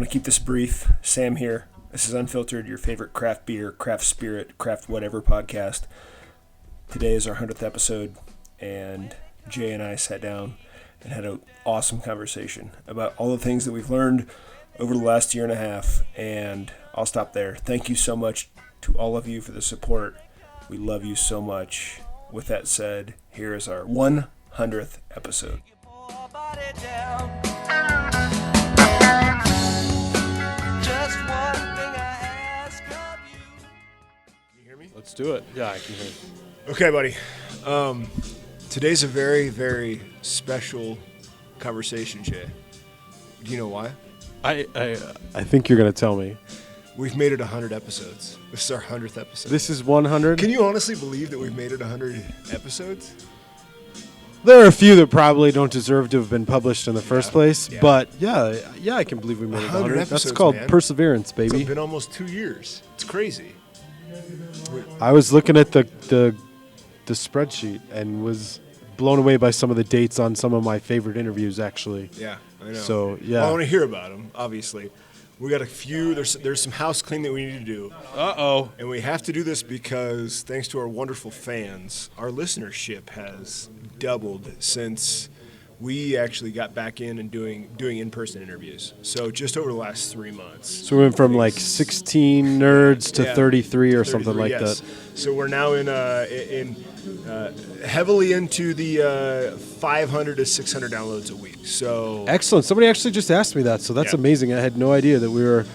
to keep this brief. Sam here. This is Unfiltered, your favorite craft beer, craft spirit, craft whatever podcast. Today is our 100th episode, and Jay and I sat down and had an awesome conversation about all the things that we've learned over the last year and a half, and I'll stop there. Thank you so much to all of you for the support. We love you so much. With that said, here is our 100th episode. Let's do it. Yeah, I can hear you. Okay, buddy. Today's a very, very special conversation, Jay. Do you know why? I think you're going to tell me. We've made it 100 episodes. This is our 100th episode. This is 100? Can you honestly believe that we've made it 100 episodes? There are a few that probably don't deserve to have been published in the first place, but yeah, I can believe we made it 100. That's called perseverance, baby. It's been almost 2 years. It's crazy. I was looking at the spreadsheet and was blown away by some of the dates on some of my favorite interviews, actually. Yeah, I know. So, yeah. Well, I want to hear about them, obviously. We got a few. There's some house cleaning that we need to do. Uh-oh. And we have to do this because, thanks to our wonderful fans, our listenership has doubled since we actually got back in and doing in-person interviews. So just over the last 3 months. So we went from like 16 nerds to 33 or something like that. So we're now in heavily into the 500 to 600 downloads a week. So excellent. Somebody actually just asked me that, so that's amazing. I had no idea that we were.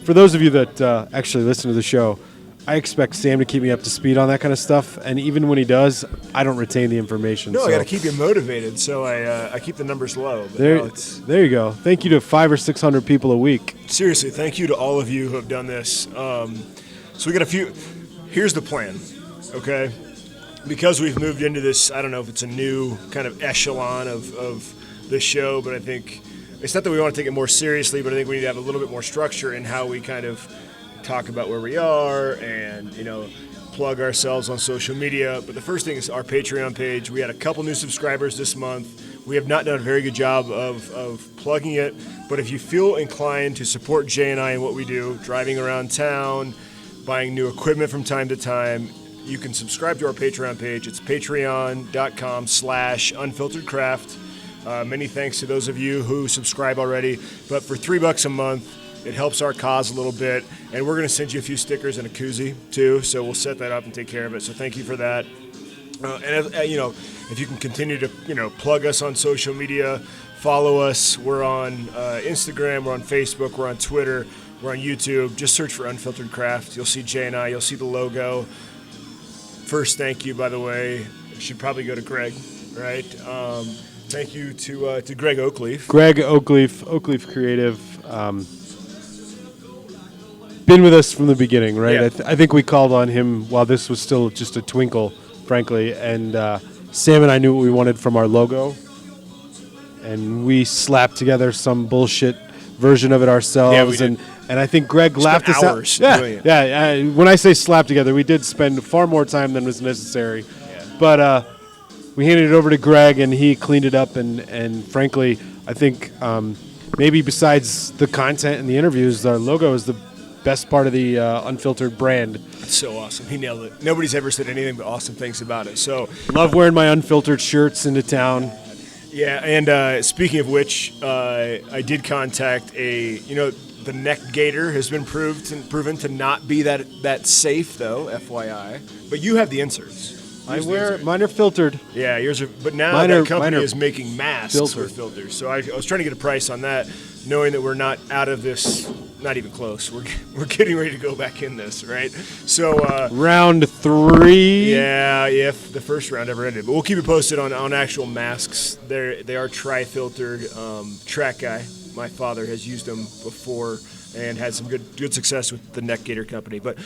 For those of you that actually listen to the show, I expect Sam to keep me up to speed on that kind of stuff, and even when he does, I don't retain the information. No, I got to keep you motivated, so I keep the numbers low. But there you go. Thank you to 500 or 600 people a week. Seriously, thank you to all of you who have done this. So we got a few. Here's the plan, okay? Because we've moved into this, I don't know if it's a new kind of echelon of the show, but I think it's not that we want to take it more seriously, but I think we need to have a little bit more structure in how we kind of talk about where we are and, plug ourselves on social media. But the first thing is our Patreon page. We had a couple new subscribers this month. We have not done a very good job of plugging it, but if you feel inclined to support Jay and I in what we do, driving around town, buying new equipment from time to time, you can subscribe to our Patreon page. It's patreon.com/unfilteredcraft. Many thanks to those of you who subscribe already. But for $3 a month, it helps our cause a little bit. And we're going to send you a few stickers and a koozie, too. So we'll set that up and take care of it. So thank you for that. If you can continue to, plug us on social media, follow us. We're on Instagram. We're on Facebook. We're on Twitter. We're on YouTube. Just search for Unfiltered Craft. You'll see Jay and I. You'll see the logo. First, thank you, by the way. Should probably go to Greg, right? Thank you to Greg Oakleaf. Greg Oakleaf Creative. Been with us from the beginning, right? Yeah. I think we called on him while this was still just a twinkle, frankly. And Sam and I knew what we wanted from our logo. And we slapped together some bullshit version of it ourselves. Yeah, we did. And I think Greg laughed us out. Yeah. When I say slap together, we did spend far more time than was necessary. Yeah. But we handed it over to Greg, and he cleaned it up. And frankly, I think maybe besides the content and the interviews, our logo is the best part of the Unfiltered brand. It's so awesome. He nailed it. Nobody's ever said anything but awesome things about it. So love wearing my Unfiltered shirts into town. Yeah, and speaking of which, I did contact the neck gaiter has been proven to not be that safe, though, FYI. But you have the inserts. Mine are filtered. Yeah, yours are. But now that company is making masks with filters. So I was trying to get a price on that, knowing that we're not out of this, not even close. We're getting ready to go back in this, right? So round 3. Yeah, if the first round ever ended. But we'll keep you posted on actual masks. They are tri-filtered. Track Guy, my father, has used them before and had some good success with the Neck Gator company. But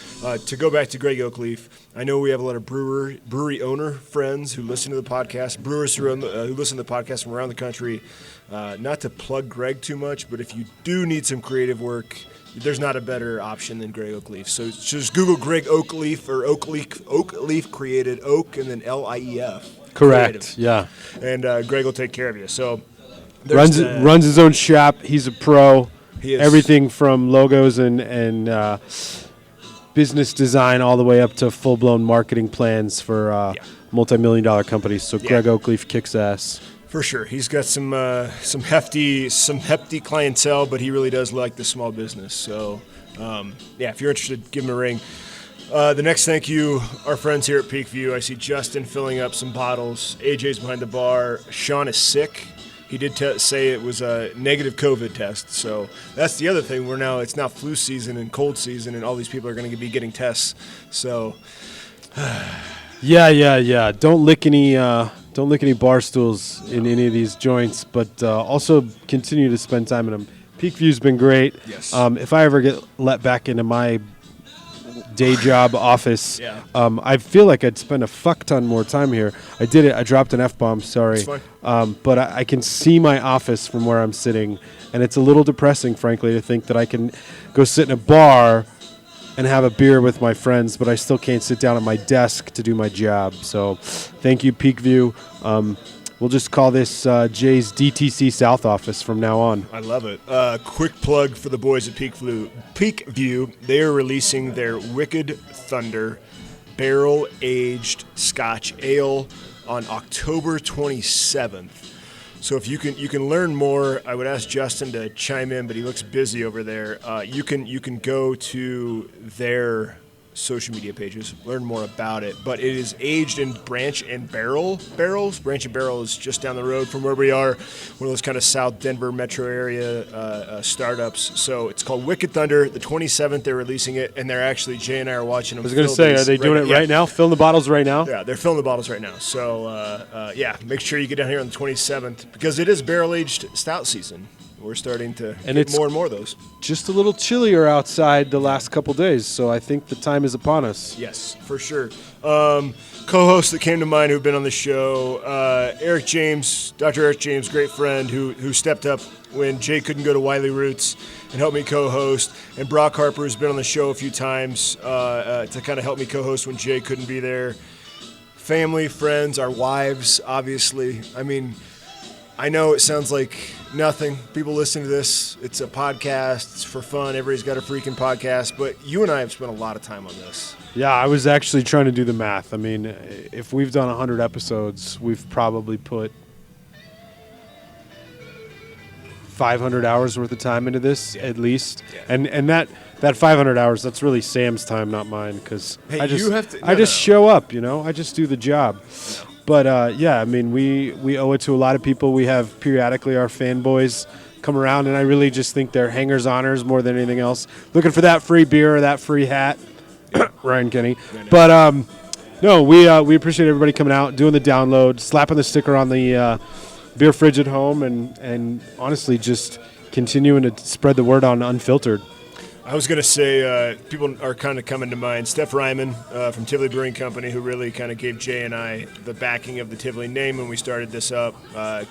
to go back to Greg Oakleaf, I know we have a lot of brewery owner friends who listen to the podcast, brewers who listen to the podcast from around the country. Not to plug Greg too much, but if you do need some creative work, there's not a better option than Greg Oakleaf. So just Google Greg Oakleaf or Oakleaf created, Oak and then Lief. Correct, creative. Yeah. And Greg will take care of you. So runs his own shop. He's a pro. He is. Everything from logos and business design all the way up to full-blown marketing plans for multi-million-dollar companies. So Greg Oakleaf kicks ass. For sure. He's got some hefty clientele, but he really does like the small business. So, if you're interested, give him a ring. The next thank you, our friends here at Peakview. I see Justin filling up some bottles. AJ's behind the bar. Sean is sick. He did say it was a negative COVID test. So that's the other thing. It's now flu season and cold season, and all these people are going to be getting tests. So, yeah. Don't lick any bar stools in any of these joints, but also continue to spend time in them. Peakview's been great. Yes. If I ever get let back into my day job office, I feel like I'd spend a fuck ton more time here. I did it. I dropped an F-bomb. Sorry. It's fine. But I can see my office from where I'm sitting, and it's a little depressing, frankly, to think that I can go sit in a bar and have a beer with my friends, but I still can't sit down at my desk to do my job. So thank you, Peakview. We'll just call this Jay's DTC South office from now on. I love it. Quick plug for the boys at Peakview. They are releasing their Wicked Thunder barrel-aged Scotch Ale on October 27th. So if you can learn more, I would ask Justin to chime in, but he looks busy over there. You can go to their social media pages, learn more about it. But it is aged in Branch and Barrel barrels. Branch and Barrel is just down the road from where we are, one of those kind of South Denver metro area startups. So it's called Wicked Thunder. The 27th, they're releasing it, and they're actually, Jay and I are watching them. I was going to say, are they doing it right now? Filling the bottles right now? Yeah, they're filling the bottles right now. So, make sure you get down here on the 27th because it is barrel-aged stout season. We're starting to get more and more of those. Just a little chillier outside the last couple days, so I think the time is upon us. Yes, for sure. Co-hosts that came to mind who've been on the show, Dr. Eric James, great friend who stepped up when Jay couldn't go to Wiley Roots and helped me co-host, and Brock Harper, who's been on the show a few times to kind of help me co-host when Jay couldn't be there. Family, friends, our wives, obviously. I mean, I know it sounds like nothing. People listen to this. It's a podcast. It's for fun. Everybody's got a freaking podcast. But you and I have spent a lot of time on this. Yeah, I was actually trying to do the math. I mean, if we've done 100 episodes, we've probably put 500 hours worth of time into this at least. Yeah. And that 500 hours, that's really Sam's time, not mine, because I just show up, I just do the job. No. But, I mean, we owe it to a lot of people. We have periodically our fanboys come around, and I really just think they're hangers-oners more than anything else. Looking for that free beer or that free hat. Ryan Kenny. But, we appreciate everybody coming out, doing the download, slapping the sticker on the beer fridge at home, and honestly just continuing to spread the word on Unfiltered. I was going to say people are kind of coming to mind. Steph Ryman from Tivoli Brewing Company, who really kind of gave Jay and I the backing of the Tivoli name when we started this up.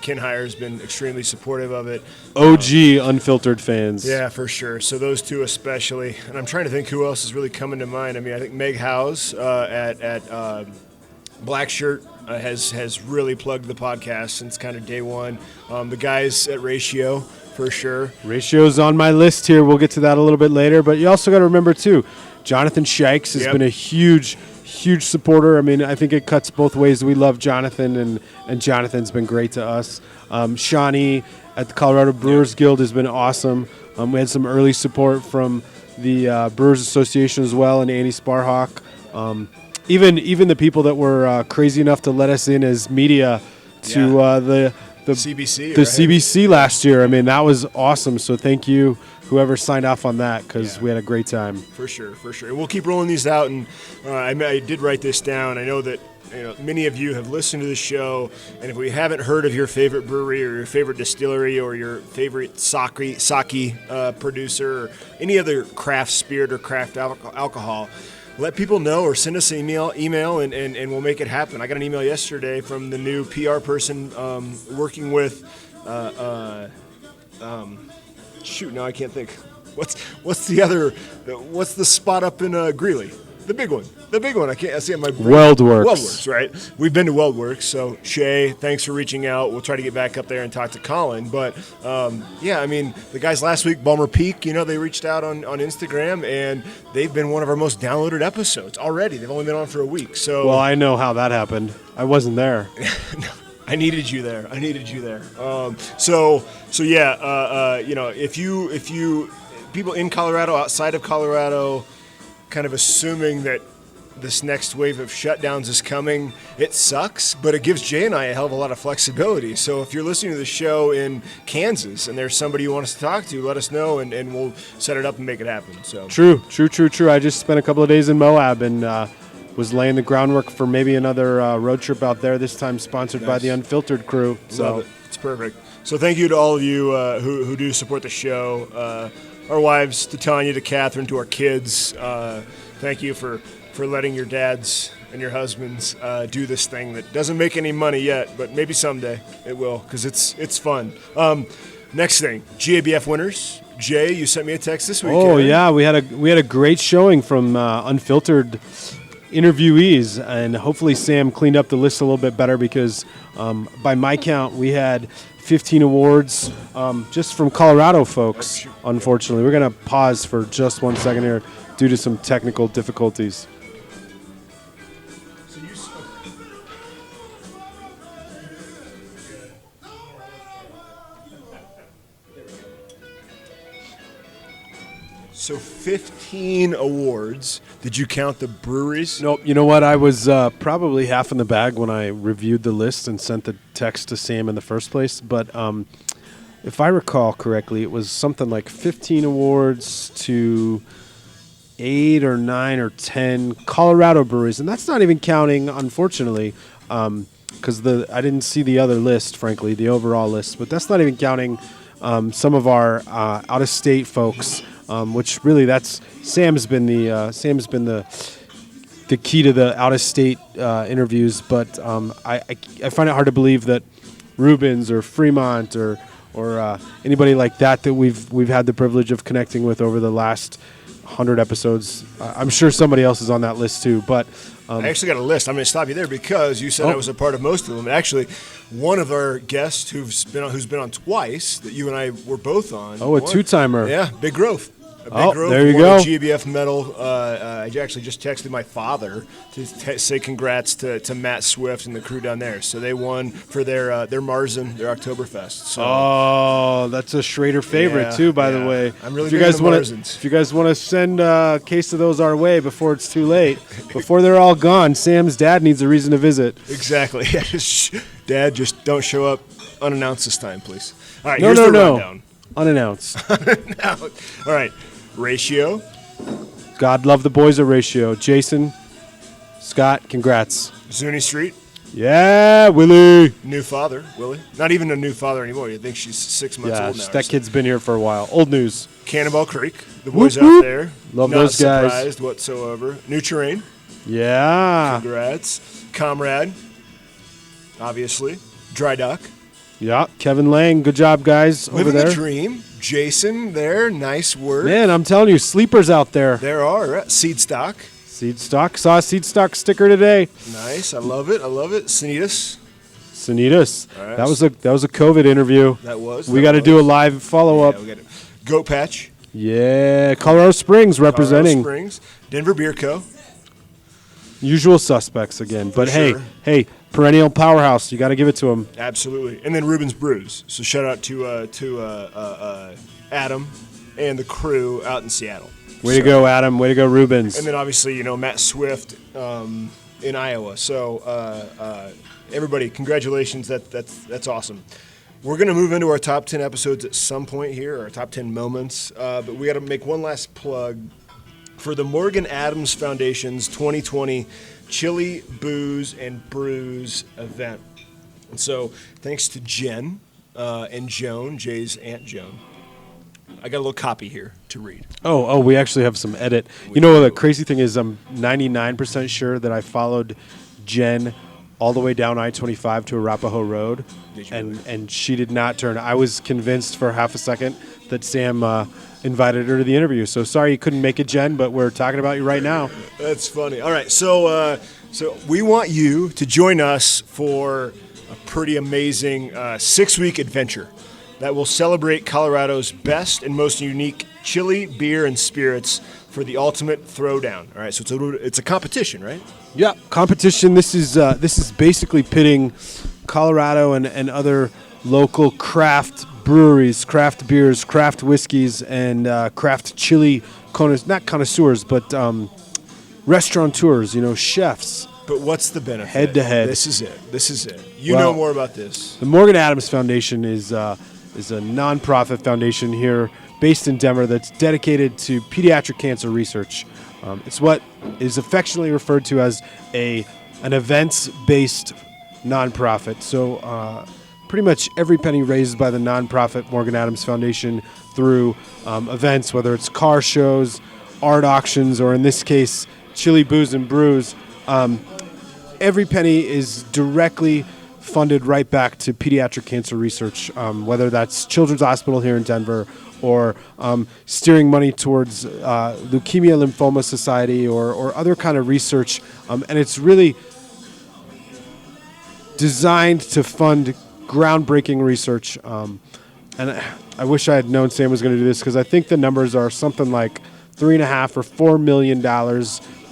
Ken Heyer's been extremely supportive of it. OG Unfiltered fans. Yeah, for sure. So those two especially. And I'm trying to think who else is really coming to mind. I mean, I think Meg Howes at Black Shirt has really plugged the podcast since kind of day one. The guys at Ratio, for sure. Ratio's on my list here. We'll get to that a little bit later. But you also got to remember, too, Jonathan Shikes has been a huge supporter. I mean, I think it cuts both ways. We love Jonathan, and Jonathan's been great to us. Shawnee at the Colorado Brewers Guild has been awesome. We had some early support from the Brewers Association as well, and Andy Sparhawk. Even the people that were crazy enough to let us in as media to the CBC last year. I mean, that was awesome. So thank you, whoever signed off on that, because we had a great time. For sure. And we'll keep rolling these out. And I did write this down. I know that many of you have listened to the show, and if we haven't heard of your favorite brewery or your favorite distillery or your favorite sake producer or any other craft spirit or craft alcohol, let people know or send us an email and we'll make it happen. I got an email yesterday from the new PR person working with now I can't think. What's the spot up in Greeley? The big one. I see it in my brain. Weldworks, right? We've been to Weldworks. So Shay, thanks for reaching out. We'll try to get back up there and talk to Colin. But yeah, I mean, the guys last week, Balmer Peak, they reached out on Instagram, and they've been one of our most downloaded episodes already. They've only been on for a week. So well, I know how that happened. I wasn't there. I needed you there. So yeah, if you people in Colorado, outside of Colorado, kind of assuming that this next wave of shutdowns is coming, it sucks, but it gives Jay and I a hell of a lot of flexibility. So if you're listening to the show in Kansas and there's somebody you want us to talk to, let us know, and we'll set it up and make it happen. So True. I just spent a couple of days in Moab and was laying the groundwork for maybe another road trip out there, this time sponsored by the Unfiltered crew. So love it. It's perfect. So thank you to all of you who do support the show. Our wives, to Tanya, to Catherine, to our kids. Thank you for letting your dads and your husbands do this thing that doesn't make any money yet, but maybe someday it will, because it's fun. Next thing, GABF winners. Jay, you sent me a text this week. Oh yeah, we had a great showing from Unfiltered interviewees, and hopefully Sam cleaned up the list a little bit better, because by my count we had 15 awards just from Colorado folks. Unfortunately, we're going to pause for just 1 second here due to some technical difficulties. So 15 awards. Did you count the breweries? Nope. You know what? I was probably half in the bag when I reviewed the list and sent the text to Sam in the first place. But if I recall correctly, it was something like 15 awards to 8 or 9 or 10 Colorado breweries. And that's not even counting, unfortunately, because I didn't see the other list, frankly, the overall list. But that's not even counting some of our out-of-state folks. Which really, Sam's been the key to the out of state interviews. But I find it hard to believe that Rubens or Fremont or anybody like that we've had the privilege of connecting with over the last 100 episodes. I'm sure somebody else is on that list too. But I actually got a list. I'm going to stop you there because you said I was a part of most of them. Actually, one of our guests who's been on twice that you and I were both on. Oh, a two-timer. Yeah, Big Growth. Growth, there you go. GABF medal. I actually just texted my father to say congrats to Matt Swift and the crew down there. So they won for their Marzen, their Oktoberfest. So, that's a Schrader favorite too, by the way. I'm really big into Marzens. If you guys want to send a case of those our way before it's too late, before they're all gone, Sam's dad needs a reason to visit. Exactly. Dad, just don't show up unannounced this time, please. All right, no. rundown. Unannounced. All right. Ratio. God love the boys at Ratio. Jason, Scott, congrats. Zuni Street. Yeah, Willie. New father, Willie. Not even a new father anymore. You think she's 6 months old now. That kid's been here for a while. Old news. Cannonball Creek. The boys out there. Love those guys. Not surprised whatsoever. New Terrain. Yeah. Congrats. Comrade. Obviously. Dry Dock. Yeah. Kevin Lang. Good job, guys. Living over there. the dream. Jason there. Nice work. Man, I'm telling you, sleepers out there. There are. Seed Stock. Seed Stock. Saw a Seed Stock sticker today. Nice. I love it. Sanitas. Right. That was a COVID interview. That was. We got to do a live follow-up. Yeah, we got it. Goat Patch. Yeah. Colorado Springs representing. Colorado Springs. Denver Beer Co. Usual suspects again. But sure. hey, perennial powerhouse. You got to give it to them. Absolutely. And then Rubens Brews. So shout out to Adam and the crew out in Seattle. Way to go, Adam. Way to go, Rubens. And then obviously, Matt Swift in Iowa. So everybody, congratulations. That's awesome. We're going to move into our top 10 episodes at some point here, our top 10 moments. But we got to make one last plug for the Morgan Adams Foundation's 2020 Chili, Booze, and Brews event. And so thanks to Jen and Joan, Jay's Aunt Joan. I got a little copy here to read. Oh, we actually have some edit. The crazy thing is I'm 99% sure that I followed Jen all the way down I-25 to Arapahoe Road, and she did not turn. I was convinced for half a second that Sam invited her to the interview. So sorry you couldn't make it, Jen, but we're talking about you right now. That's funny. All right, so we want you to join us for a pretty amazing 6-week adventure that will celebrate Colorado's best and most unique chili, beer, and spirits for the ultimate throwdown. All right, so it's a competition, right? Yeah, competition. This is basically pitting Colorado and other local craft breweries, craft beers, craft whiskeys, and craft chili not connoisseurs, but restaurateurs. chefs. But what's the benefit? Head to head. This is it. You know more about this. The Morgan Adams Foundation is a nonprofit foundation here based in Denver that's dedicated to pediatric cancer research. It's what is affectionately referred to as an events-based nonprofit. So pretty much every penny raised by the nonprofit Morgan Adams Foundation through events, whether it's car shows, art auctions, or in this case, Chili Booze and Brews, every penny is directly funded right back to pediatric cancer research, whether that's Children's Hospital here in Denver or steering money towards Leukemia Lymphoma Society or other kind of research. And it's really designed to fund groundbreaking research. And I wish I had known Sam was going to do this because I think the numbers are something like $3.5 or $4 million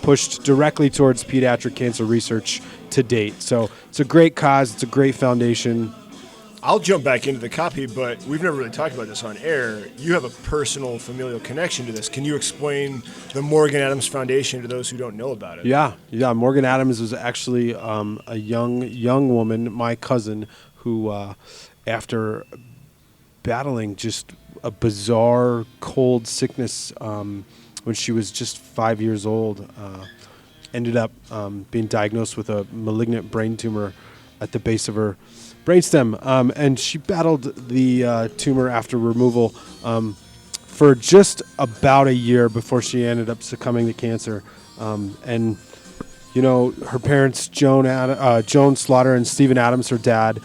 pushed directly towards pediatric cancer research to date. So it's a great cause. It's a great foundation. I'll jump back into the copy, but we've never really talked about this on air. You have a personal, familial connection to this. Can you explain the Morgan Adams Foundation to those who don't know about it? Yeah. Morgan Adams was actually a young woman, my cousin, who after battling just a bizarre cold sickness when she was just 5 years old, ended up being diagnosed with a malignant brain tumor at the base of her brainstem, and she battled the tumor after removal for just about a year before she ended up succumbing to cancer. And her parents, Joan Slaughter and Stephen Adams, her dad,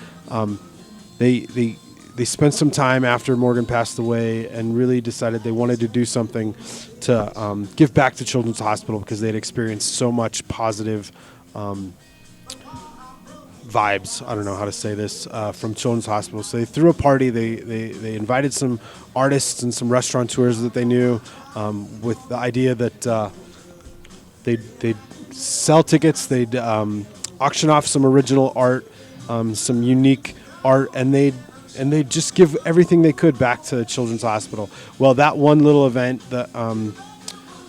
they spent some time after Morgan passed away and really decided they wanted to do something to give back to Children's Hospital because they had experienced so much positive vibes. I don't know how to say this from Children's Hospital. So they threw a party. They invited some artists and some restaurateurs that they knew with the idea that they'd sell tickets. They'd auction off some original art, some unique art, and they'd just give everything they could back to Children's Hospital. Well, that one little event that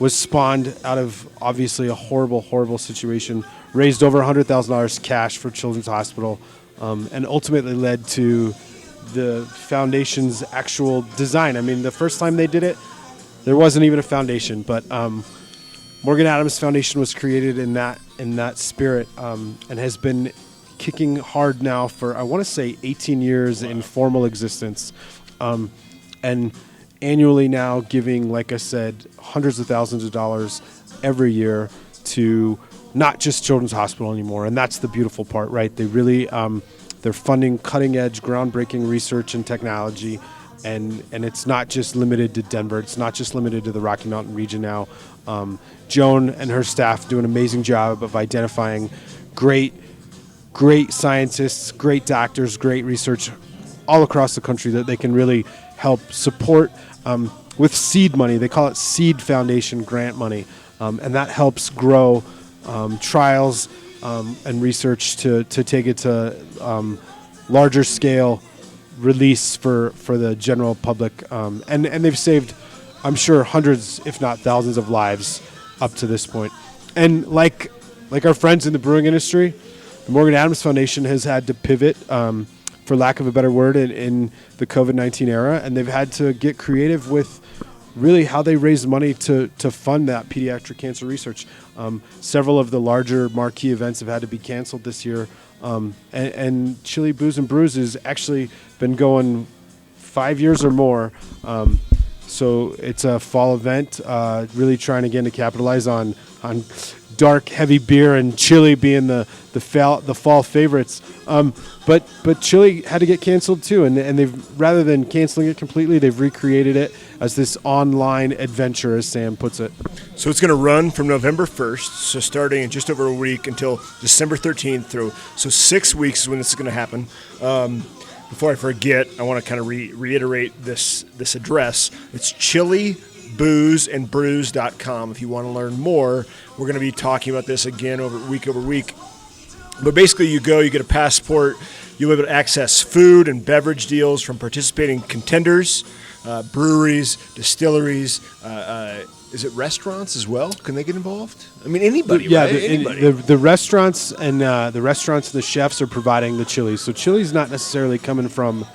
was spawned out of obviously a horrible, horrible situation raised over $100,000 cash for Children's Hospital, and ultimately led to the foundation's actual design. I mean, the first time they did it, there wasn't even a foundation, but Morgan Adams Foundation was created in that spirit, and has been kicking hard now for, I want to say, 18 years in formal existence, and annually now giving, like I said, hundreds of thousands of dollars every year to not just Children's Hospital anymore. And that's the beautiful part, right? They really, they're funding cutting edge, groundbreaking research and technology. And it's not just limited to Denver. It's not just limited to the Rocky Mountain region now. Joan and her staff do an amazing job of identifying great scientists, great doctors, great research all across the country that they can really help support with seed money. They call it Seed Foundation grant money. And that helps grow trials and research to take it to larger scale release for the general public. And they've saved, I'm sure, hundreds, if not thousands of lives up to this point. And like our friends in the brewing industry, the Morgan Adams Foundation has had to pivot, for lack of a better word, in the COVID-19 era, and they've had to get creative with really how they raise money to fund that pediatric cancer research. Several of the larger marquee events have had to be canceled this year, and Chili Booze and Brews has actually been going 5 years or more. So it's a fall event, really trying again to capitalize on dark, heavy beer and chili being the fall favorites. But chili had to get canceled too, and they've, rather than canceling it completely, they've recreated it as this online adventure, as Sam puts it. So it's going to run from November 1st, so starting in just over a week until December 13th through. So 6 weeks is when this is going to happen. Before I forget, I want to kind of reiterate this address. It's chiliboozeandbrews.com. If you want to learn more, we're going to be talking about this again over week. But basically, you go, you get a passport, you'll be able to access food and beverage deals from participating contenders, breweries, distilleries. Is it restaurants as well? Can they get involved? I mean, anybody, yeah, right? Anybody. The restaurants and the chefs are providing the chili. So chili's not necessarily coming from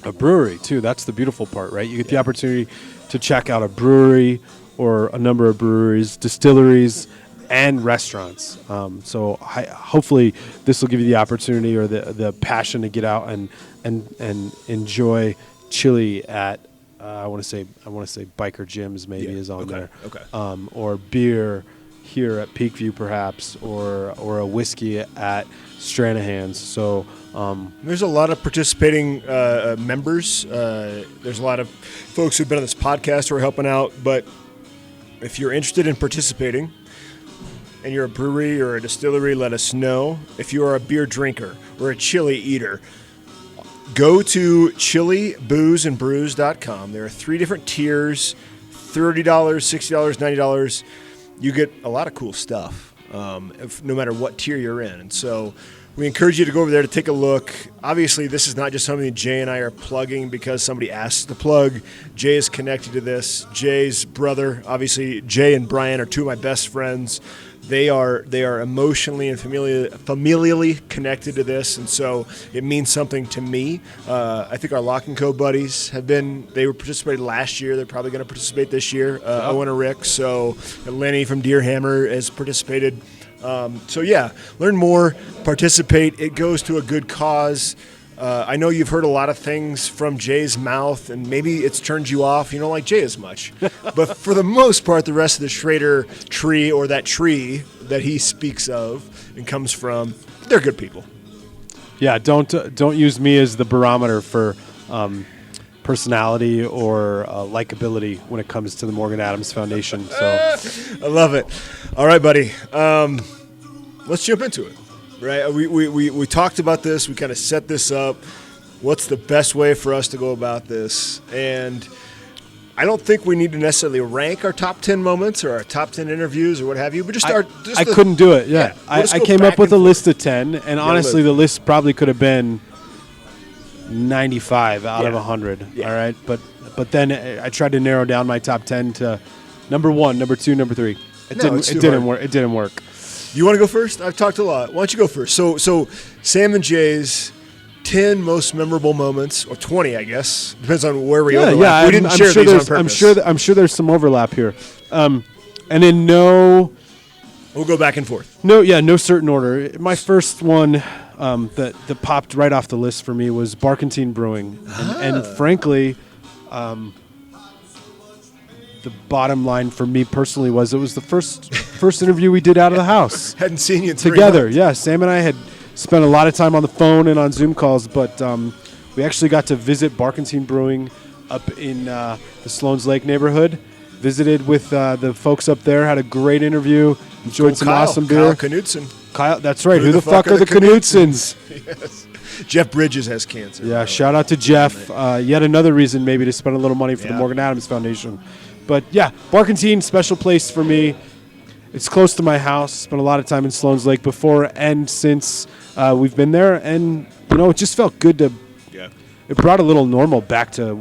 a brewery, too. That's the beautiful part, right? You get the opportunity to check out a brewery or a number of breweries, distilleries, and restaurants. So hopefully this will give you the opportunity or the passion to get out and enjoy chili at I want to say Biker Jim's maybe is on there. Okay. Or beer here at Peakview perhaps, or a whiskey at Stranahan's. So there's a lot of participating members. There's a lot of folks who've been on this podcast who are helping out. But if you're interested in participating and you're a brewery or a distillery, let us know. If you are a beer drinker or a chili eater, go to chiliboozeandbrews.com. There are 3 different tiers, $30, $60, $90. You get a lot of cool stuff, no matter what tier you're in. And so we encourage you to go over there to take a look. Obviously, this is not just something that Jay and I are plugging because somebody asked to plug. Jay is connected to this. Jay's brother, obviously, Jay and Brian are 2 of my best friends. They are emotionally and familially connected to this, and so it means something to me. I think our Lock and Co buddies they were participated last year. They're probably going to participate this year. Owen and Rick. So Lenny from Deerhammer has participated. So yeah, learn more, participate. It goes to a good cause. I know you've heard a lot of things from Jay's mouth, and maybe it's turned you off. You don't like Jay as much. But for the most part, the rest of the Schrader tree, or that tree that he speaks of and comes from, they're good people. Yeah, don't use me as the barometer for personality or likability when it comes to the Morgan Adams Foundation. So I love it. All right, buddy. Let's jump into it. Right, we talked about this. We kind of set this up. What's the best way for us to go about this? And I don't think we need to necessarily rank our top 10 moments or our top 10 interviews or what have you, but just start. I couldn't do it. Yeah, I came up with a list of 10, and honestly, the list probably could have been 95 out of 100. Yeah. All right, but then I tried to narrow down my top 10 to number 1, number 2, number 3. It didn't work. It didn't work. You want to go first? I've talked a lot. Why don't you go first? So Sam and Jay's 10 most memorable moments, or 20, I guess. Depends on where we overlap. Yeah, we didn't share these on purpose. I'm sure there's some overlap here. And in no... We'll go back and forth. No certain order. My first one that popped right off the list for me was Barkentine Brewing. And frankly... the bottom line for me personally was it was the first interview we did out of the house. Hadn't seen you in together. 3 months. Yeah, Sam and I had spent a lot of time on the phone and on Zoom calls, but we actually got to visit Barkentine Brewing up in the Sloan's Lake neighborhood. Visited with the folks up there, had a great interview, enjoyed some awesome beer. Kyle Knudsen. Kyle, that's right. Who the fuck are the Knudsens? Yes. Jeff Bridges has cancer. Yeah, shout out to Jeff. Yet another reason maybe to spend a little money for the Morgan Adams Foundation. But yeah, Barkentine, special place for me. It's close to my house. Spent a lot of time in Sloan's Lake before and since we've been there. And, it just felt good to it brought a little normal back to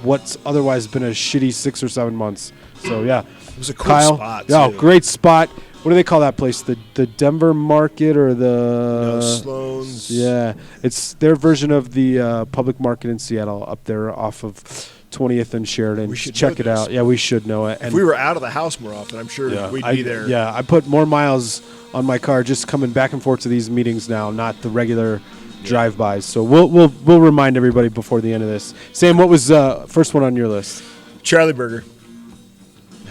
what's otherwise been a shitty 6 or 7 months. So, yeah. It was a cool spot, too. Yeah, great spot. What do they call that place? The Denver Market or the... No, Sloan's. Yeah. It's their version of the public market in Seattle up there off of 20th and Sheridan. We should check it out. Yeah, we should know it. And if we were out of the house more often, I'm sure we'd be there. Yeah, I put more miles on my car just coming back and forth to these meetings now, not the regular drive-bys. So we'll remind everybody before the end of this. Sam, what was first one on your list? Charlie Burger.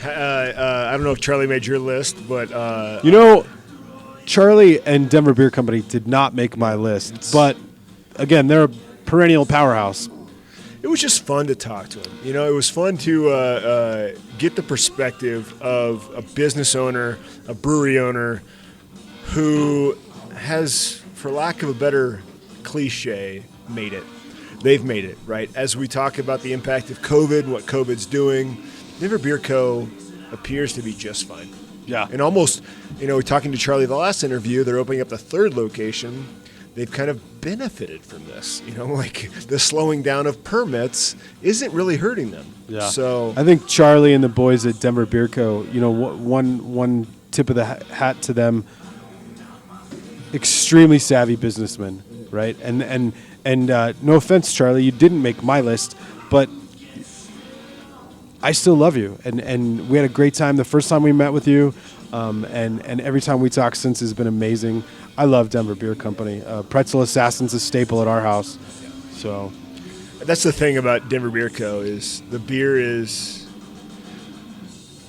I don't know if Charlie made your list, but Charlie and Denver Beer Company did not make my list. But again, they're a perennial powerhouse. It was just fun to talk to him. It was fun to get the perspective of a business owner, a brewery owner, who has, for lack of a better cliche, made it. They've made it, right? As we talk about the impact of COVID and what COVID's doing, Denver Beer Co. appears to be just fine. Yeah. And almost, talking to Charlie the last interview, they're opening up the third location. They've kind of benefited from this. Like the slowing down of permits isn't really hurting them. Yeah. So I think Charlie and the boys at Denver Beer Co., one tip of the hat to them, extremely savvy businessmen, right? And no offense, Charlie, you didn't make my list, but I still love you, and we had a great time the first time we met with you, and every time we talk since has been amazing. I love Denver Beer Company. Pretzel Assassin's a staple at our house. So that's the thing about Denver Beer Co. is the beer is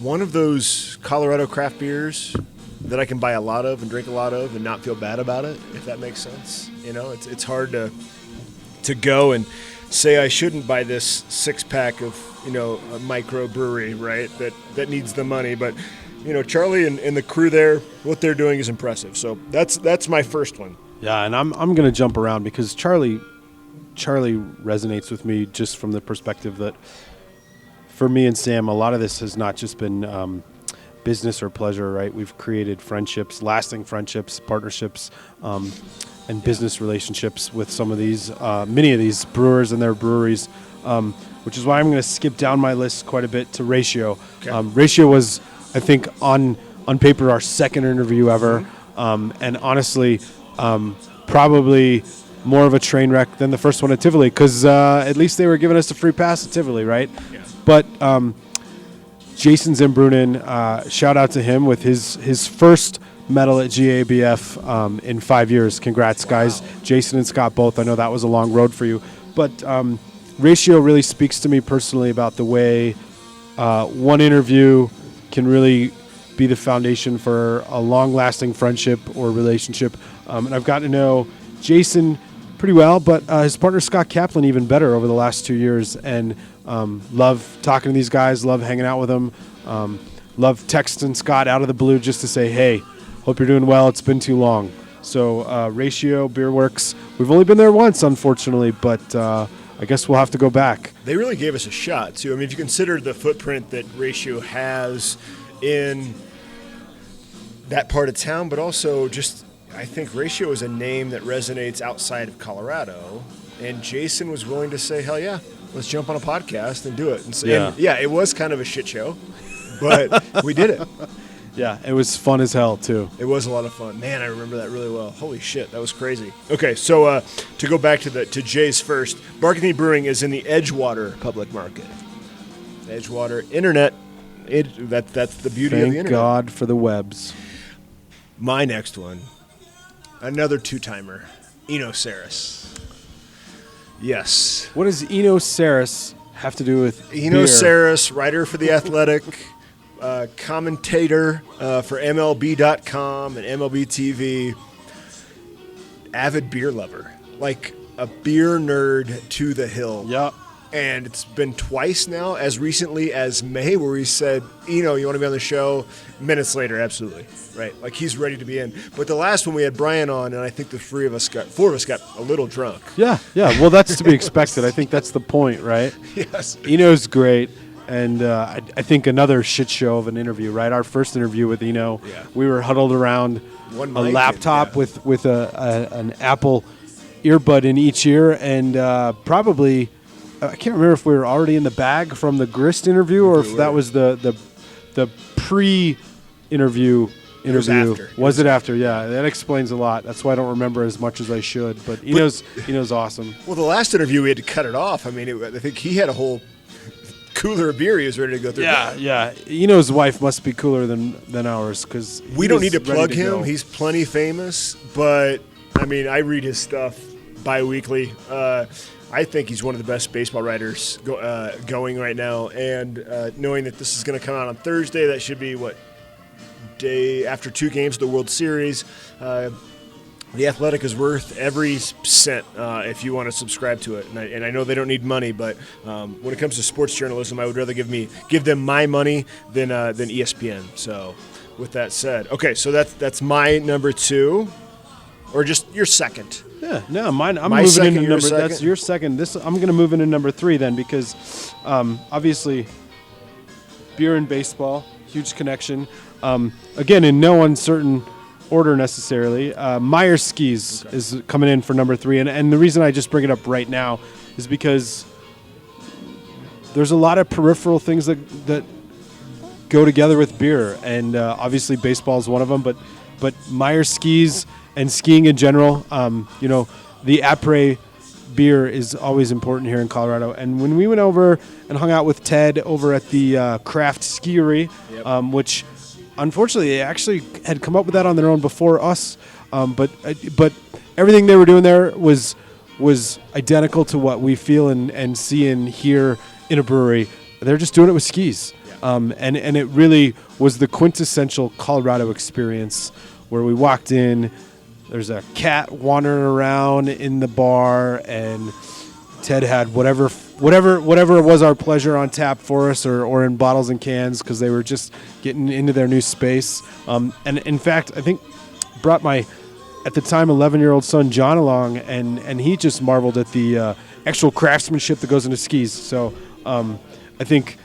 one of those Colorado craft beers that I can buy a lot of and drink a lot of and not feel bad about it, if that makes sense. It's hard to go and say I shouldn't buy this 6-pack of a micro brewery, right? That needs the money, but Charlie and the crew there, what they're doing is impressive. So that's my first one. Yeah, and I'm going to jump around because Charlie resonates with me just from the perspective that for me and Sam, a lot of this has not just been business or pleasure, right? We've created friendships, lasting friendships, partnerships, and business relationships with some of these, many of these brewers and their breweries, which is why I'm going to skip down my list quite a bit to Ratio. Okay. Ratio was, I think, on paper, our second interview ever, and honestly, probably more of a train wreck than the first one at Tivoli, because at least they were giving us a free pass at Tivoli, right? Yeah. But Jason Zimbrunin, shout out to him with his first medal at GABF in 5 years. Congrats, guys. Jason and Scott both. I know that was a long road for you. But Ratio really speaks to me personally about the way one interview can really be the foundation for a long-lasting friendship or relationship. And I've gotten to know Jason pretty well, but his partner Scott Kaplan even better over the last 2 years. And love talking to these guys, love hanging out with them, love texting Scott out of the blue just to say, hey, hope you're doing well. It's been too long. So Ratio Beer Works, we've only been there once, unfortunately, but I guess we'll have to go back. They really gave us a shot, too. I mean, if you consider the footprint that Ratio has in that part of town, but also just, I think Ratio is a name that resonates outside of Colorado, and Jason was willing to say, hell yeah, let's jump on a podcast and do it. And, it was kind of a shit show, but we did it. Yeah, it was fun as hell, too. It was a lot of fun. Man, I remember that really well. Holy shit, that was crazy. Okay, so to go back to Jay's first, Barkany Brewing is in the Edgewater public market. Edgewater Internet, that's the beauty of the Internet. Thank God for the webs. My next one, another two-timer, Eno Saris. Yes. What does Eno Saris have to do with Eno beer? Saris, writer for The Athletic, commentator for MLB.com and MLB TV, avid beer lover, like a beer nerd to the hill. Yep. And it's been twice now, as recently as May, where he said, you want to be on the show? Minutes later, absolutely. Right. Like he's ready to be in. But the last one we had Brian on, and I think the four of us got a little drunk. Yeah. Well, that's to be expected. I think that's the point, right? Yes. Eno's great. And I think another shit show of an interview, right? Our first interview with Eno, we were huddled around a laptop with an Apple earbud in each ear, and probably I can't remember if we were already in the bag from the Grist interview or if that was the pre-interview. Was it after? Yeah, that explains a lot. That's why I don't remember as much as I should. But Eno's awesome. Well, the last interview we had to cut it off. I mean, I think he had a whole cooler of beer he was ready to go through. Yeah. Eno's wife must be cooler than ours because we don't need to plug him. He's plenty famous, but I mean, I read his stuff bi-weekly. I think he's one of the best baseball writers going right now. And knowing that this is going to come out on Thursday, that should be day after 2 games of the World Series. The Athletic is worth every cent if you want to subscribe to it. And I know they don't need money, but when it comes to sports journalism, I would rather give them my money than ESPN. So with that said, okay, so that's my number 2, or just your second. Yeah, no, mine. I'm moving into number. That's your second. I'm going to move into number 3 then, because obviously beer and baseball, huge connection. Again, in no uncertain order necessarily. Meyer Skis is coming in for number 3, and the reason I just bring it up right now is because there's a lot of peripheral things that go together with beer, and obviously baseball is one of them. But Meyer Skis and skiing in general, the après beer is always important here in Colorado. And when we went over and hung out with Ted over at the Craft Skiery, which unfortunately, they actually had come up with that on their own before us, but everything they were doing there was identical to what we feel and see and hear in a brewery. They're just doing it with skis, and it really was the quintessential Colorado experience where we walked in. There's a cat wandering around in the bar, and Ted had whatever was our pleasure on tap for us, or in bottles and cans, because they were just getting into their new space. And in fact, I think brought my, at the time, 11-year-old son John along, and he just marveled at the actual craftsmanship that goes into skis. So I think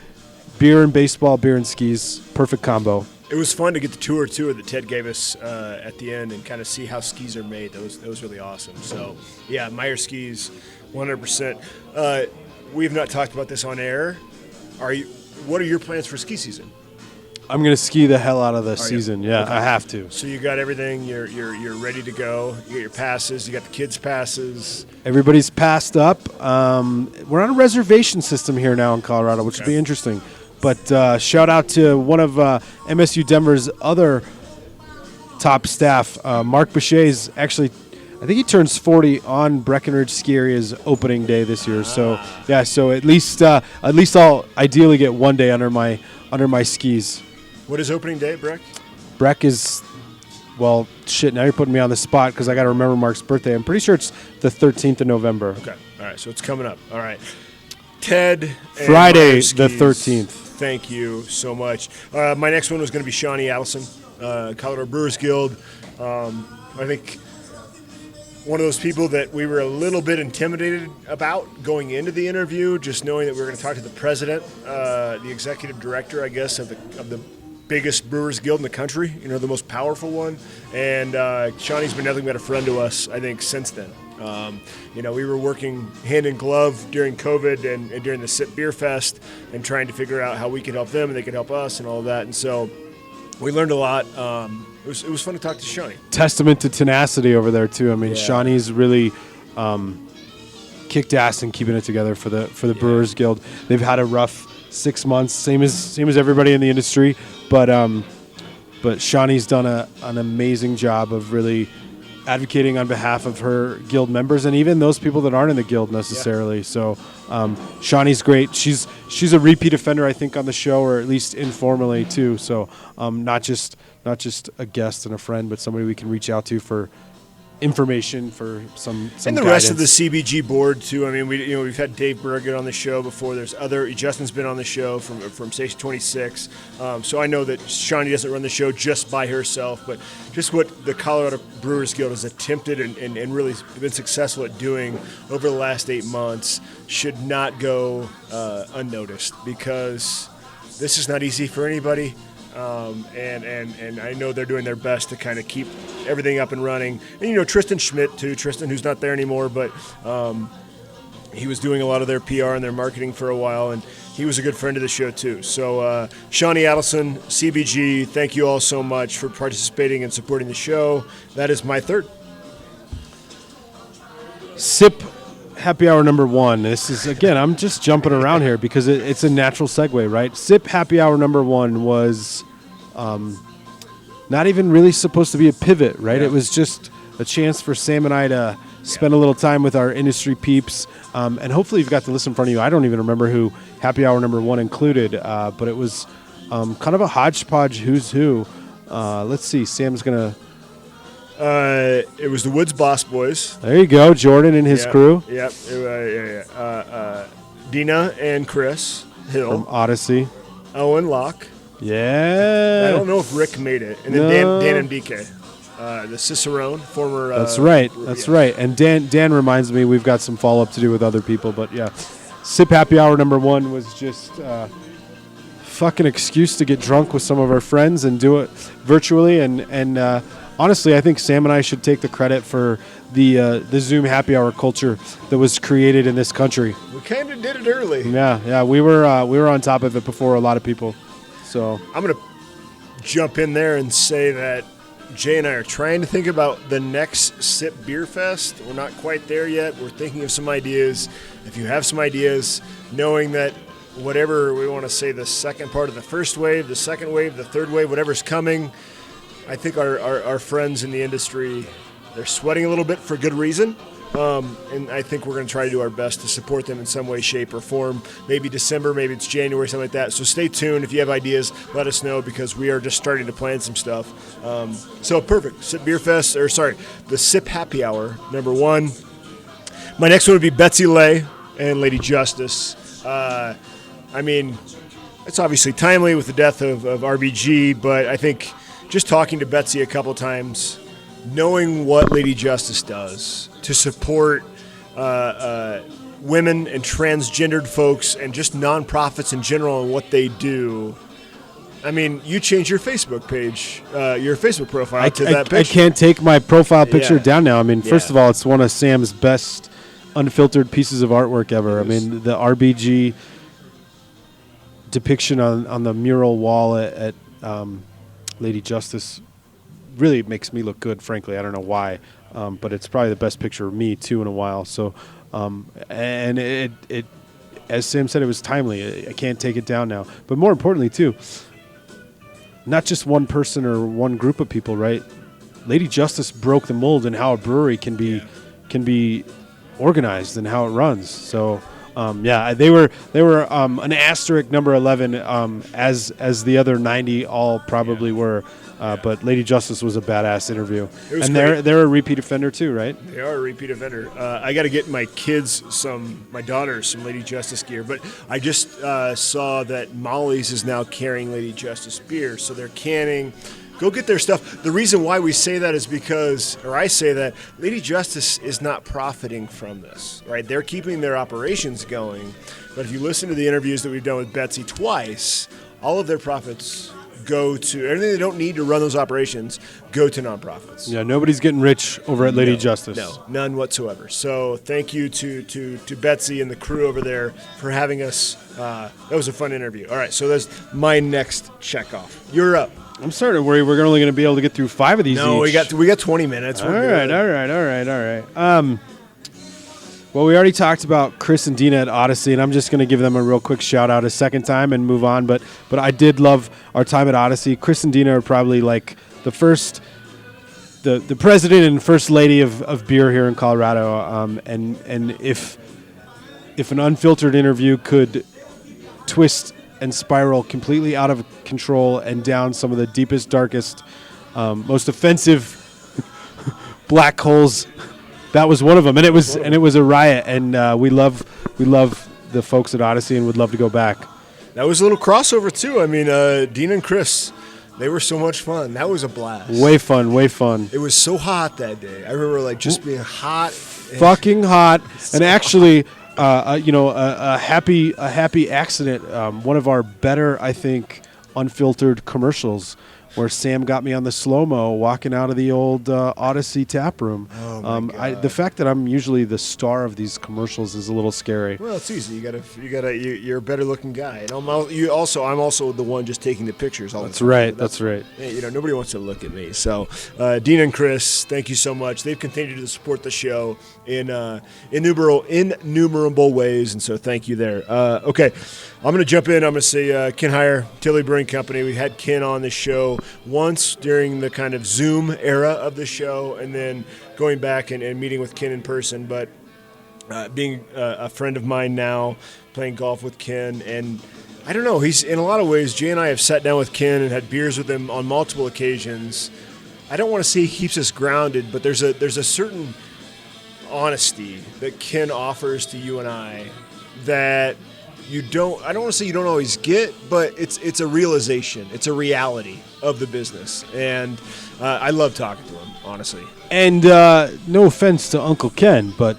beer and baseball, beer and skis, perfect combo. It was fun to get the tour that Ted gave us at the end and kind of see how skis are made. That was really awesome. So yeah, Meyer Skis, 100%. We've not talked about this on air. What are your plans for ski season? I'm going to ski the hell out of the season. Yeah, okay. I have to. So you got everything. You're ready to go. You got your passes. You got the kids' passes. Everybody's passed up. We're on a reservation system here now in Colorado, which will be interesting. But shout out to one of MSU Denver's other top staff, Mark Boucher's actually. I think he turns 40 on Breckenridge Ski Area's opening day this year. So yeah, so at least I'll ideally get one day under my skis. What is opening day, Breck? Breck is, well, shit. Now you're putting me on the spot because I got to remember Mark's birthday. I'm pretty sure it's the 13th of November. Okay, all right. So it's coming up. All right, Ted. Friday the 13th. Thank you so much. My next one was going to be Shawnee Allison, Colorado Brewers Guild. I think one of those people that we were a little bit intimidated about going into the interview, just knowing that we were going to talk to the president, the executive director, I guess, of the biggest Brewers Guild in the country, the most powerful one. And Shawnee's been nothing but a friend to us, I think, since then. We were working hand in glove during COVID and during the SIP Beer Fest and trying to figure out how we could help them and they could help us and all of that. And so we learned a lot. It was fun to talk to Shawnee. Testament to tenacity over there too. I mean, Shawnee's really kicked ass in keeping it together for the Brewers Guild. They've had a rough 6 months, same as everybody in the industry, but Shawnee's done an amazing job of really advocating on behalf of her guild members and even those people that aren't in the guild necessarily. So Shawnee's great. She's a repeat offender, I think, on the show, or at least informally too. So not just a guest and a friend, but somebody we can reach out to for information, for some and the guidance. Rest of the CBG board too. I mean, we've had Dave Berget on the show before. There's Justin's been on the show from Station 26. So I know that Shawnee doesn't run the show just by herself, but just what the Colorado Brewers Guild has attempted and really been successful at doing over the last 8 months should not go unnoticed, because this is not easy for anybody. And I know they're doing their best to kind of keep everything up and running. And, Tristan Schmidt, too. Tristan, who's not there anymore, but he was doing a lot of their PR and their marketing for a while, and he was a good friend of the show, too. So, Shawnee Adelson, CBG, thank you all so much for participating and supporting the show. That is my third. SIP Happy Hour number 1. This is, again, I'm just jumping around here because it's a natural segue, right? SIP Happy Hour number 1 was not even really supposed to be a pivot, right? Yeah. It was just a chance for Sam and I to spend a little time with our industry peeps, and hopefully you've got the list in front of you. I don't even remember who Happy Hour number 1 included, but it was kind of a hodgepodge who's who. Let's see. Sam's going to... it was the Woods Boss Boys. There you go. Jordan and his crew. Yep. Dina and Chris Hill. From Odyssey. Owen Locke. Yeah. I don't know if Rick made it. And then Dan and DK. The Cicerone, former... That's right. That's right. And Dan reminds me we've got some follow-up to do with other people. But, yeah, Sip Happy Hour number 1 was just fucking excuse to get drunk with some of our friends and do it virtually. And honestly, I think Sam and I should take the credit for the Zoom Happy Hour culture that was created in this country. We kind of did it early. Yeah. We were on top of it before a lot of people. So I'm going to jump in there and say that Jay and I are trying to think about the next Sip Beer Fest. We're not quite there yet. We're thinking of some ideas. If you have some ideas, knowing that whatever we want to say, the second part of the first wave, the second wave, the third wave, whatever's coming, I think our friends in the industry, they're sweating a little bit for good reason. And I think we're going to try to do our best to support them in some way, shape, or form. Maybe December, maybe it's January, something like that. So stay tuned. If you have ideas, let us know because we are just starting to plan some stuff. So perfect. Sip Beer Fest, the Sip Happy Hour, number 1. My next one would be Betsy Lay and Lady Justice. It's obviously timely with the death of RBG, but I think just talking to Betsy a couple times, knowing what Lady Justice does to support women and transgendered folks and just nonprofits in general and what they do. I mean, you change your Facebook page, your Facebook profile to that picture. I can't take my profile picture down now. I mean, first of all, it's one of Sam's best unfiltered pieces of artwork ever. I mean, the RBG depiction on the mural wall at Lady Justice really makes me look good, frankly. I don't know why, but it's probably the best picture of me, too, in a while. So, and it as Sam said, it was timely. I can't take it down now. But more importantly, too, not just one person or one group of people, right? Lady Justice broke the mold in how a brewery can be organized and how it runs. So, they were an asterisk number 11, as the other 90 all probably were. But Lady Justice was a badass interview. And they're a repeat offender too, right? They are a repeat offender. I got to get my daughters some Lady Justice gear. But I just saw that Molly's is now carrying Lady Justice beer. So they're canning. Go get their stuff. The reason why we say that is I say that Lady Justice is not profiting from this, right? They're keeping their operations going. But if you listen to the interviews that we've done with Betsy twice, all of their profits go to everything they don't need to run those operations, go to nonprofits. Yeah, nobody's getting rich over at Lady Justice. No, none whatsoever. So thank you to Betsy and the crew over there for having us. That was a fun interview. All right, so that's my next check off. You're up. I'm starting to worry we're only going to be able to get through 5 of these. No, each. we got 20 minutes. All right. Well, we already talked about Chris and Dina at Odyssey, and I'm just going to give them a real quick shout out a second time and move on. But I did love our time at Odyssey. Chris and Dina are probably like the president and first lady of beer here in Colorado. And if an unfiltered interview could twist and spiral completely out of control and down some of the deepest, darkest, most offensive black holes, that was one of them, and it was a riot. And we love the folks at Odyssey, and would love to go back. That was a little crossover too. I mean, Dean and Chris, they were so much fun. That was a blast. Way fun. It was so hot that day. I remember just being hot, fucking hot, and actually. A happy accident. One of our better, I think, unfiltered commercials, where Sam got me on the slow-mo walking out of the old Odyssey tap room. Oh my God. The fact that I'm usually the star of these commercials is a little scary. Well, it's easy. You're a better looking guy, and I'm also the one just taking the pictures all the time. That's right. Nobody wants to look at me. So, Dean and Chris, thank you so much. They've continued to support the show in innumerable ways, and so thank you there. Okay, I'm going to jump in. I'm going to say Ken Heyer, Tilly Brewing Company. We had Ken on the show show once during the kind of Zoom era of the show, and then going back and meeting with Ken in person. But being a friend of mine now, playing golf with Ken, and I don't know, he's in a lot of ways, Jay and I have sat down with Ken and had beers with him on multiple occasions. I don't want to say he keeps us grounded, but there's a certain honesty that Ken offers to you and I that I don't want to say you don't always get, but it's a realization, it's a reality of the business, and I love talking to him, honestly. And no offense to Uncle Ken, but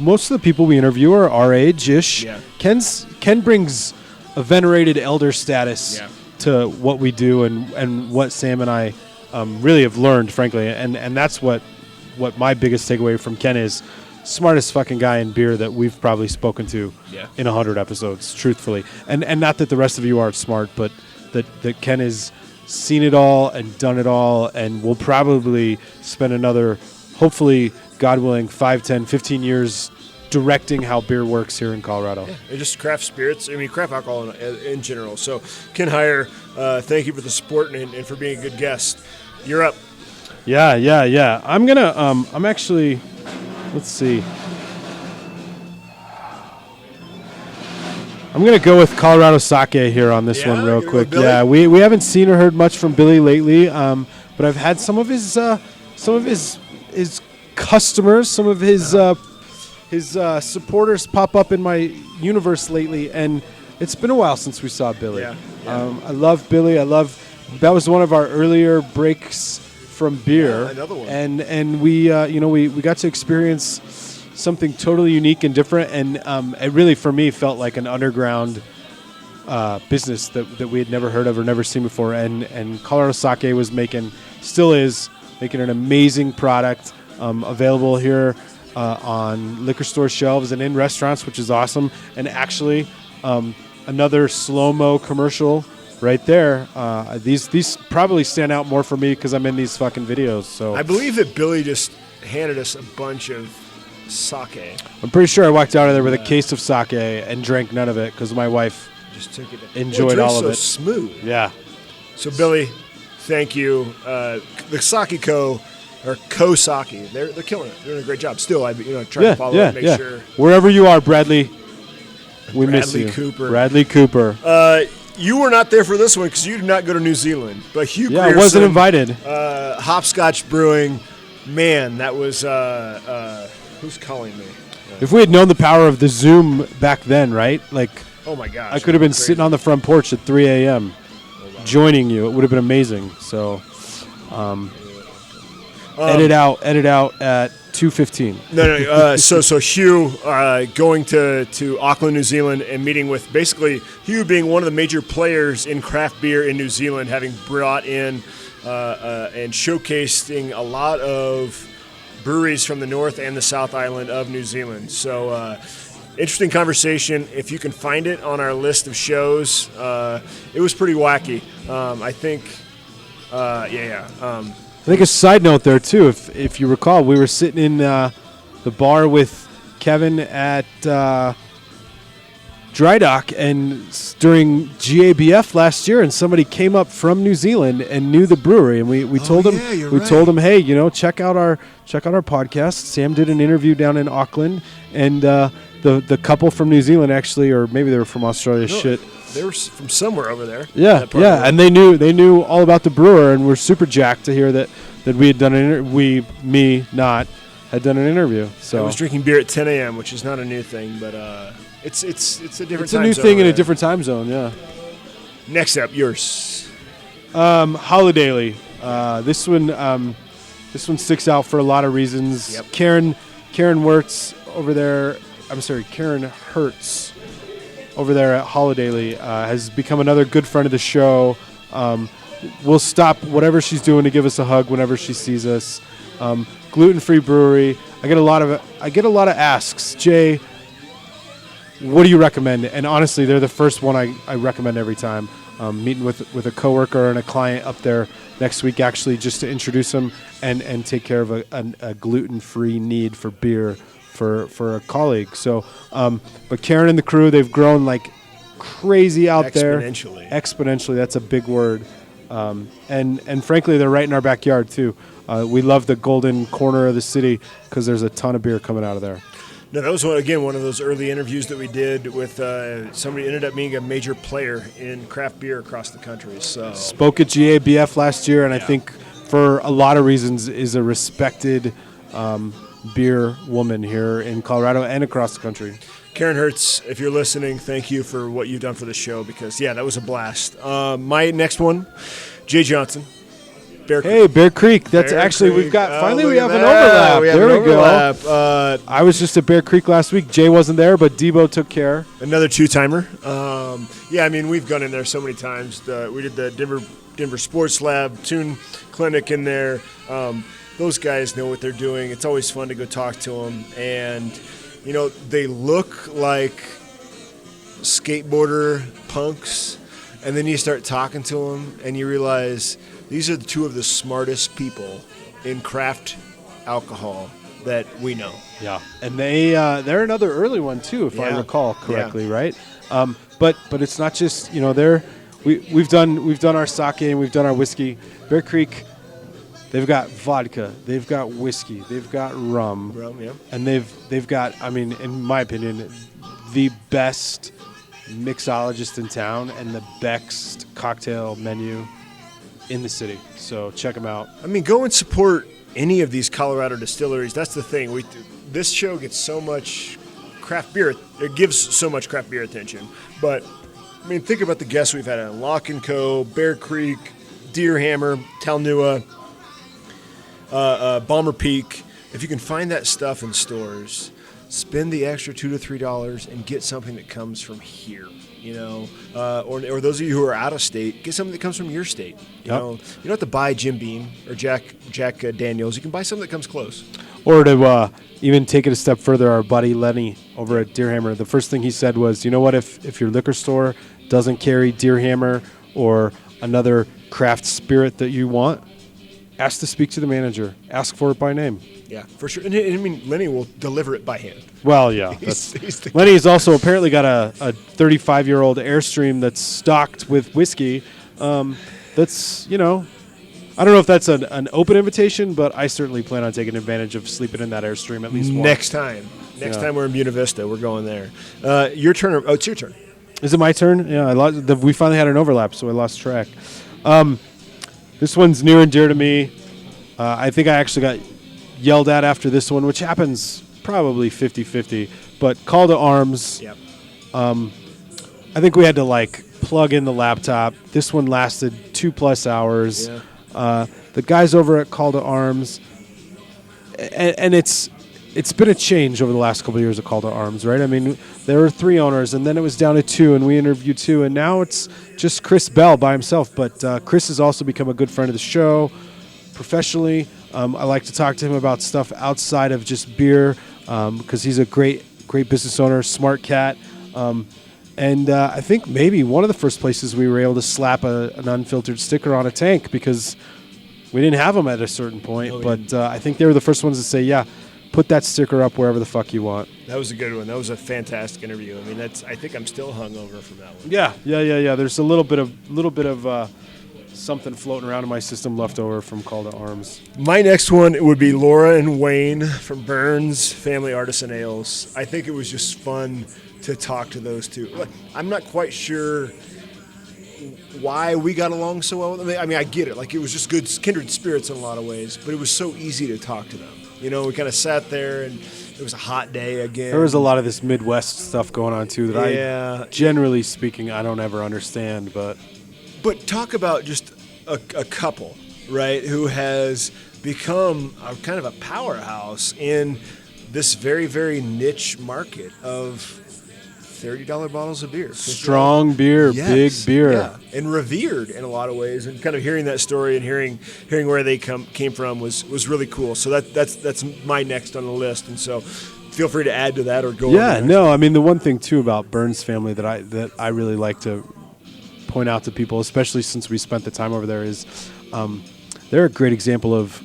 most of the people we interview are our age-ish. Yeah. Ken brings a venerated elder status to what we do and what Sam and I really have learned, frankly, and that's what my biggest takeaway from Ken is. Smartest fucking guy in beer that we've probably spoken to in 100 episodes, truthfully. And not that the rest of you aren't smart, but that Ken has seen it all and done it all, and will probably spend another, hopefully, God willing, 5, 10, 15 years directing how beer works here in Colorado. Yeah, and just craft spirits, craft alcohol in general. So, Ken Heyer, thank you for the support and for being a good guest. You're up. Yeah. I'm going to, I'm actually... Let's see. I'm going to go with Colorado Sake here on this one real quick. Yeah, we haven't seen or heard much from Billy lately, but I've had some of his customers, some of his supporters pop up in my universe lately, and it's been a while since we saw Billy. Yeah. I love Billy. That was one of our earlier breaks from beer, another one. and we got to experience something totally unique and different, and it really for me felt like an underground business that we had never heard of or never seen before, and Colorado Sake still is making an amazing product available here on liquor store shelves and in restaurants, which is awesome. And actually another slow-mo commercial right there. These probably stand out more for me because I'm in these fucking videos. So I believe that Billy just handed us a bunch of sake. I'm pretty sure I walked out of there with a case of sake and drank none of it because my wife just took it. Enjoyed all of it. Smooth. Yeah. So Billy, thank you. The Sake Co. or Co Sake, they're killing it. They're doing a great job. Still, I try to follow up, make sure. Wherever you are, Bradley, we miss you. Bradley Cooper. You were not there for this one because you did not go to New Zealand. But Hugh I Grierson, wasn't invited. Hopscotch Brewing, man, that was who's calling me? If we had known the power of the Zoom back then, right? Like, oh my gosh, I could have been sitting on the front porch at 3 a.m. joining you. It would have been amazing. So, edit out at 2:15. No. So Hugh going to Auckland, New Zealand, and meeting with basically Hugh being one of the major players in craft beer in New Zealand, having brought in and showcasing a lot of breweries from the North and the South Island of New Zealand. So interesting conversation. If you can find it on our list of shows, it was pretty wacky. I think, I think a side note there, too, if you recall, we were sitting in the bar with Kevin at Dry Dock and during GABF last year, and somebody came up from New Zealand and knew the brewery, and we told him told him, hey, check out our podcast. Sam did an interview down in Auckland, and the couple from New Zealand actually, or maybe they were from Australia. They were from somewhere over there. Yeah, and they knew all about the brewer, and we're super jacked to hear that we had done had done an interview. So I was drinking beer at 10 a.m., which is not a new thing, but it's a different. It's a new thing in a different time zone. Yeah. Next up, yours. Holidayly. This one sticks out for a lot of reasons. Yep. Karen Wirtz over there. I'm sorry, Karen Hertz over there at Holidayly has become another good friend of the show. We'll stop whatever she's doing to give us a hug whenever she sees us. Gluten-free brewery. I get a lot of asks. Jay, what do you recommend? And honestly, they're the first one I recommend every time. Meeting with a coworker and a client up there next week, actually, just to introduce them and take care of a gluten-free need for beer for a colleague. So, but Karen and the crew, they've grown like crazy out there. Exponentially. Exponentially, that's a big word. And frankly, they're right in our backyard too. We love the golden corner of the city because there's a ton of beer coming out of there. No, that was, one of those early interviews that we did with somebody ended up being a major player in craft beer across the country. So spoke at GABF last year, and I think for a lot of reasons is a respected beer woman here in Colorado and across the country. Karen Hertz, if you're listening, thank you for what you've done for the show because, that was a blast. My next one, Jay Johnson. Bear Creek. Hey, Bear Creek. That's Bear actually, Creek. we have an Look at overlap. that. There we overlap. go. I was just at Bear Creek last week. Jay wasn't there, but Debo took care. Another two-timer. We've gone in there so many times. We did the Denver Sports Lab Tune Clinic in there. Those guys know what they're doing. It's always fun to go talk to them. And, they look like skateboarder punks. And then you start talking to them, and you realize these are two of the smartest people in craft alcohol that we know. Yeah, and they're another early one too, if I recall correctly, right? But it's not just we've done our sake and we've done our whiskey. Bear Creek, they've got vodka, they've got whiskey, they've got rum, and they've got, in my opinion, the best mixologist in town and the best cocktail menu in the city. So check them out. Go and support any of these Colorado distilleries. That's the thing. This show gets so much craft beer. It gives so much craft beer attention. But, think about the guests we've had on Lock & Co., Bear Creek, Deer Hammer, Talnua, Bomber Peak. If you can find that stuff in stores, spend the extra $2 to $3 and get something that comes from here, or those of you who are out of state, get something that comes from your state. You don't have to buy Jim Beam or Jack Daniels. You can buy something that comes close. Or to even take it a step further, our buddy Lenny over at Deer Hammer, the first thing he said was, you know what, if your liquor store doesn't carry Deer Hammer or another craft spirit that you want, ask to speak to the manager. Ask for it by name. Yeah, for sure. And Lenny will deliver it by hand. Well, yeah. Lenny's also apparently got a 35-year-old Airstream that's stocked with whiskey. That's, I don't know if that's an open invitation, but I certainly plan on taking advantage of sleeping in that Airstream at least once. Next time we're in Buena Vista, we're going there. Your turn. Oh, it's your turn. Is it my turn? Yeah, we finally had an overlap, so I lost track. This one's near and dear to me. I think I actually got yelled at after this one, which happens probably 50-50, but Call to Arms. Yep. I think we had to plug in the laptop. This one lasted 2+ hours. Yeah. The guys over at Call to Arms, and it's been a change over the last couple of years of Call to Arms, right? There were 3 owners, and then it was down to 2, and we interviewed 2, and now it's just Chris Bell by himself. But Chris has also become a good friend of the show professionally. I like to talk to him about stuff outside of just beer because he's a great business owner, smart cat. And I think maybe one of the first places we were able to slap an unfiltered sticker on a tank because we didn't have them at a certain point. But I think they were the first ones to say, yeah, put that sticker up wherever the fuck you want. That was a good one. That was a fantastic interview. I think I'm still hungover from that one. Yeah. There's a little bit of something floating around in my system left over from Call to Arms. My next one would be Laura and Wayne from Burns Family Artisan Ales. I think it was just fun to talk to those two. I'm not quite sure why we got along so well with them. I get it. It was just good kindred spirits in a lot of ways, but it was so easy to talk to them. We kind of sat there, and it was a hot day again. There was a lot of this Midwest stuff going on, too, that I, generally speaking, I don't ever understand, But talk about just a couple, right, who has become kind of a powerhouse in this very, very niche market of $30 bottles of beer. Strong beer, big beer. Yeah, and revered in a lot of ways. And kind of hearing that story and hearing where they came from was really cool. So that's my next on the list. And so feel free to add to that or go on. Yeah, no, the one thing, too, about Burns Family that I really like to point out to people, especially since we spent the time over there, is they're a great example of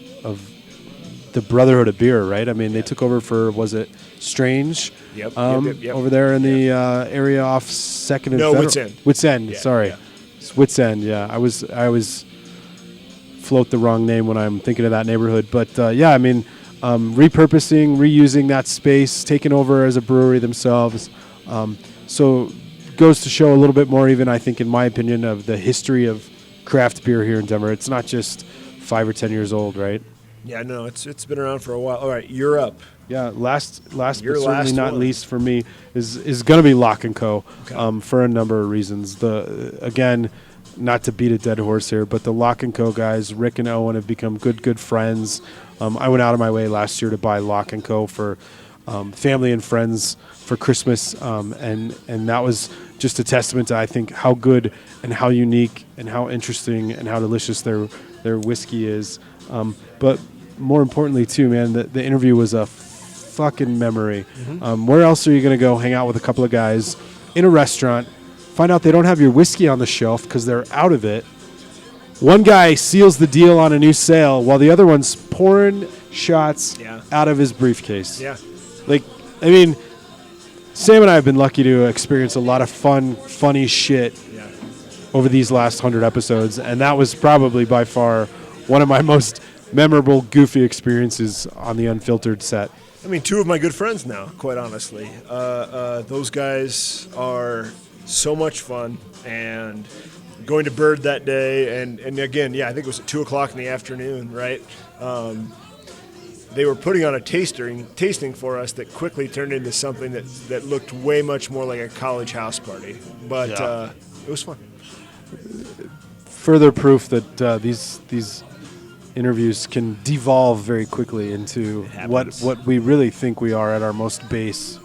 the brotherhood of beer, right? They took over for, was it Strange? Yep. Over there in the area off 2nd and No, Federal? Wits End. Wits End, Yeah, sorry. yeah. It's Wits End, yeah. I was float the wrong name when I'm thinking of that neighborhood. But yeah, I mean, repurposing, reusing that space, taking over as a brewery themselves. So goes to show a little bit more, even I think, in my opinion, of the history of craft beer here in Denver. It's not just 5 or 10 years old, right? Yeah, no, it's been around for a while. All right, you're up. Yeah, last Your but certainly last not one. least for me is going to be Lock and Co. Okay. For a number of reasons. Again, not to beat a dead horse here, but the Lock and Co. guys, Rick and Owen, have become good friends. I went out of my way last year to buy Lock and Co. for family and friends for Christmas, and that was just a testament to, I think, how good and how unique and how interesting and how delicious their whiskey is. But more importantly, too, man, the interview was a fucking memory. Where else are you going to go hang out with a couple of guys in a restaurant, find out they don't have your whiskey on the shelf because they're out of it? One guy seals the deal on a new sale while the other one's pouring shots out of his briefcase. Yeah. Like, I mean, Sam and I have been lucky to experience a lot of funny shit over these last 100 episodes, and that was probably by far one of my most memorable, goofy experiences on the Unfiltered set. I mean, two of my good friends now, quite honestly. Those guys are so much fun, and going to Bird that day, and again, I think it was at 2 o'clock in the afternoon, right? They were putting on a tasting for us that quickly turned into something that looked way much more like a college house party. But it was fun. Further proof that these interviews can devolve very quickly into what we really think we are at our most base.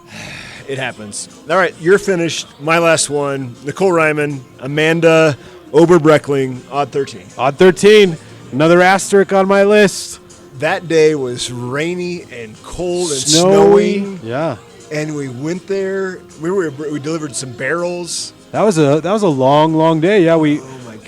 It happens. All right, you're finished. My last one, Nicole Ryman, Amanda Oberbreckling, Odd 13. Odd 13, another asterisk on my list. That day was rainy and cold and Snowy. snowing. Yeah. And we went there. We delivered some barrels. That was a long day. Yeah, we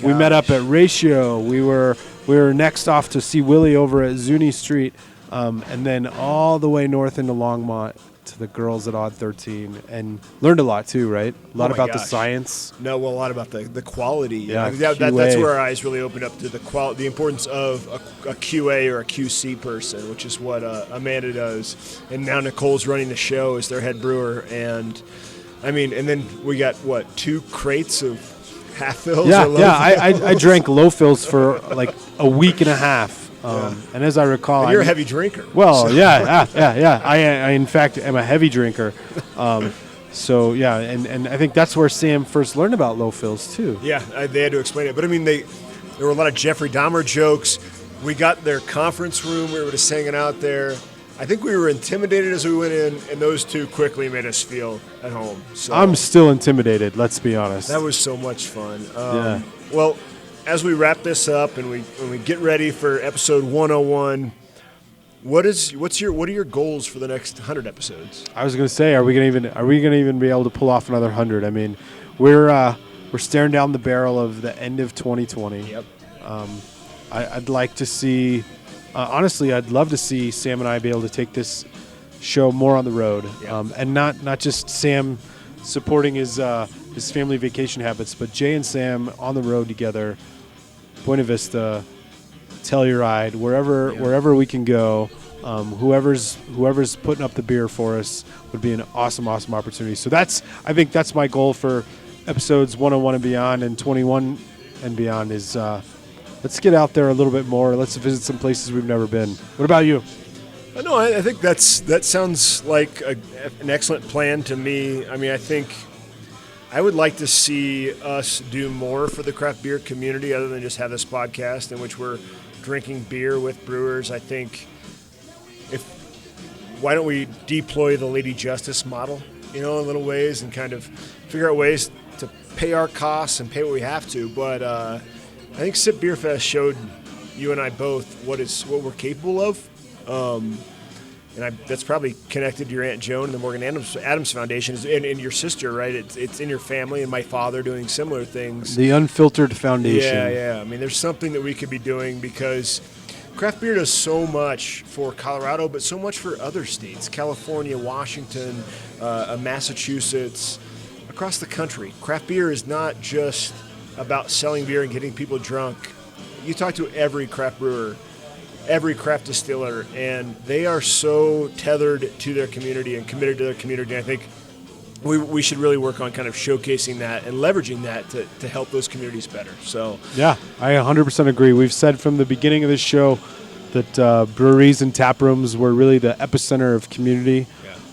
met up gosh. at Ratio. We were next off to see Willie over at Zuni Street, and then all the way north into Longmont to the girls at Odd 13, and learned a lot too, right? A lot about the science. No, well, a lot about the quality. Yeah, that's QA. where our eyes really opened up to the importance of a QA or a QC person, which is what Amanda does. And now Nicole's running the show as their head brewer, and I mean, and then we got 2 crates of half fills. Yeah, or low fills? I drank low fills for like a week and a half. And as I recall, and you're a heavy drinker. Well, so. yeah. I in fact am a heavy drinker. So yeah, and I think that's where Sam first learned about low fills too. Yeah, they had to explain it. But I mean, there were a lot of Jeffrey Dahmer jokes. We got their conference room. We were just hanging out there. I think we were intimidated as we went in, and those 2 quickly made us feel at home. So I'm still intimidated. Let's be honest. That was so much fun. Well, as we wrap this up and when we get ready for episode 101, what are your goals for the next 100 episodes? I was going to say, are we going to even be able to pull off another 100? I mean, we're staring down the barrel of the end of 2020. Yep. I'd like to see. Honestly, I'd love to see Sam and I be able to take this show more on the road, and not just Sam supporting his family vacation habits, but Jay and Sam on the road together, Buena Vista, Telluride, wherever we can go. Whoever's putting up the beer for us would be an awesome opportunity. So I think that's my goal for episodes 101 and beyond, and 21 and beyond is. Let's get out there a little bit more. Let's visit some places we've never been. What about you? No, I think that sounds like an excellent plan to me. I mean, I think I would like to see us do more for the craft beer community other than just have this podcast in which we're drinking beer with brewers. I think why don't we deploy the Lady Justice model, in little ways, and kind of figure out ways to pay our costs and pay what we have to. But I think Sip Beer Fest showed you and I both what we're capable of, and that's probably connected to your Aunt Joan and the Morgan Adams Foundation, and your sister, right? It's in your family, and my father doing similar things. The Unfiltered Foundation. Yeah. I mean, there's something that we could be doing because craft beer does so much for Colorado, but so much for other states, California, Washington, Massachusetts, across the country. Craft beer is not just about selling beer and getting people drunk, you talk to every craft brewer, every craft distiller, and they are so tethered to their community and committed to their community. I think we should really work on kind of showcasing that and leveraging that to help those communities better. So yeah, I 100% agree. We've said from the beginning of this show that breweries and tap rooms were really the epicenter of community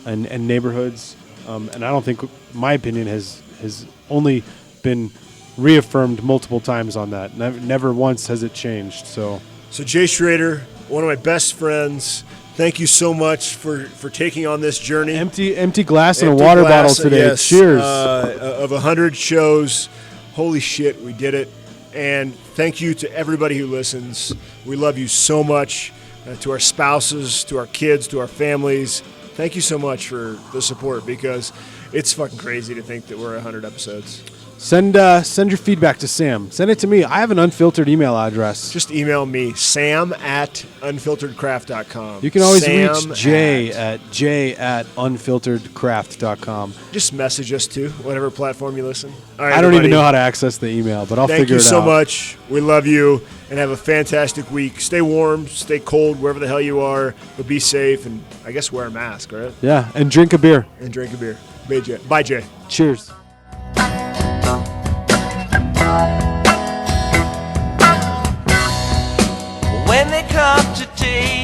and neighborhoods. And I don't think my opinion has only been reaffirmed multiple times on that. Never once has it changed. So Jay Schrader, one of my best friends, thank you so much for taking on this journey. Empty glass and a water bottle today. Yes, cheers. Of 100 shows. Holy shit, we did it. And thank you to everybody who listens. We love you so much. To our spouses, to our kids, to our families. Thank you so much for the support, because it's fucking crazy to think that we're 100 episodes. Send your feedback to Sam. Send it to me. I have an unfiltered email address. Just email me, sam@unfilteredcraft.com. You can always reach Jay at unfilteredcraft.com. Just message us too, whatever platform you listen. All right, I don't even know how to access the email, but I'll figure it out. Thank you so much. We love you, and have a fantastic week. Stay warm, stay cold, wherever the hell you are, but be safe, and I guess wear a mask, right? Yeah, and drink a beer. Bye, Jay. Cheers. When they come to take